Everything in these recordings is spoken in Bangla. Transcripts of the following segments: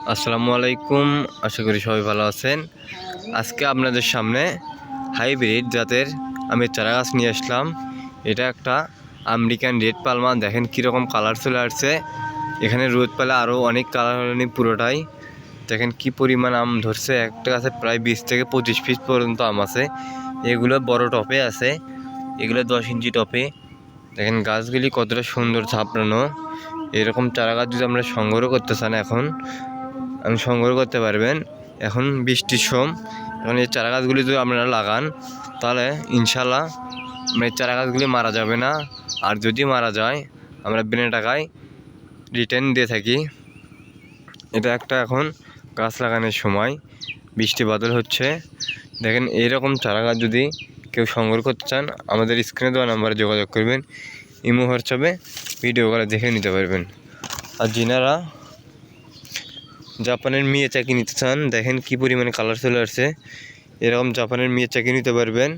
আসসালামু আলাইকুম, আশা করি সবাই ভালো আছেন। আজকে আপনাদের সামনে হাইব্রিড জাতের আমের চারা গাছ নিয়ে আসলাম। এটা একটা আমেরিকান রেড পালমা। দেখেন কীরকম কালার চলে আসছে। এখানে রোদ পেলে আরও অনেক কালার হয়নি পুরোটাই। দেখেন কি পরিমাণ আম ধরছে। একটা গাছে প্রায় 20 থেকে 25 পিস পর্যন্ত আম আছে। এগুলো বড় টপে আছে, এগুলো 10 ইঞ্চি টপে। দেখেন গাছগুলি কতটা সুন্দর ঝাপড়ানো। এরকম চারা গাছ যদি আমরা সংগ্রহ করতে চান এখন সংগ্রহ করতে পারবেন। এখন বৃষ্টির সময়, এখন এই চারা গাছগুলি যদি আপনারা লাগান তাহলে ইনশাল্লাহ এই চারা গাছগুলি মারা যাবে না। আর যদি মারা যায় আমরা বিনা টাকায় রিটার্ন দিয়ে থাকি। এটা একটা এখন গাছ লাগানোর সময়, বৃষ্টি বাদল হচ্ছে। দেখেন এইরকম চারা গাছ যদি কেউ সংগ্রহ করতে চান আমাদের স্ক্রিনে দেওয়া নাম্বারে যোগাযোগ করবেন। ইমো হোয়াটসঅ্যাপে ভিডিও করে দেখে নিতে পারবেন। আর যিনারা জাপানের মিয়া চাকি নিতে চান, দেখেন কি পরিমাণে কালার চলে আসছে। এরকম জাপানের মিয়া চাকি নিতে পারবেন।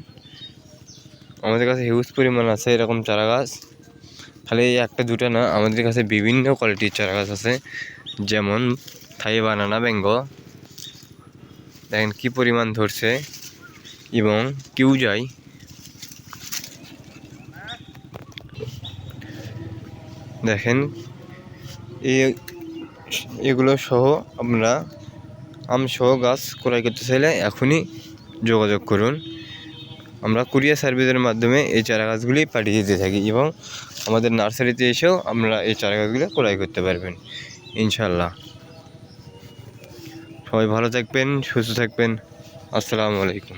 আমাদের কাছে হিউজ পরিমাণ আছে এরকম চারা গাছ। খালি একটা দুটো না, আমাদের কাছে বিভিন্ন কোয়ালিটির চারা গাছ আছে, যেমন থাই বানানা ব্যাঙ্গো। দেখেন কি পরিমাণ ধরছে। এবং কিউ যাই, দেখেন এগুলো সহ আমরা আমসহ গাছ ক্রয় করতে চাইলে এখনই যোগাযোগ করুন। আমরা কুরিয়ার সার্ভিসের মাধ্যমে এই চারা গাছগুলি পাঠিয়ে দিয়ে থাকি এবং আমাদের নার্সারিতে এসেও আমরা এই চারা গাছগুলো ক্রয় করতে পারবেন ইনশাল্লাহ। সবাই ভালো থাকবেন, সুস্থ থাকবেন। আসসালামু আলাইকুম।